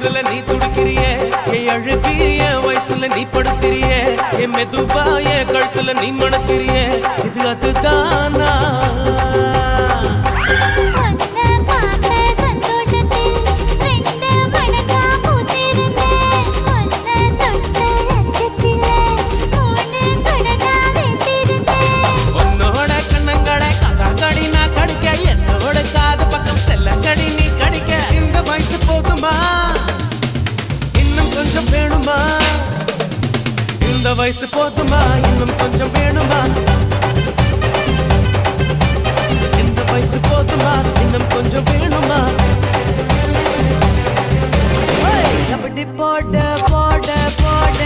தொடுதல நீ துடிக்கிறியே என் அழுகி என் வயசுல நீ படுத்திரியே என் மெதுவா என் கழுத்துல நீ மணக்கிறியே இது அதுதானா இந்த வயசு போதுமா இன்னும் கொஞ்சம் வேணுமா இந்த வயசு போதுமா இன்னும் கொஞ்சம் வேணுமா அப்படி போட போட போட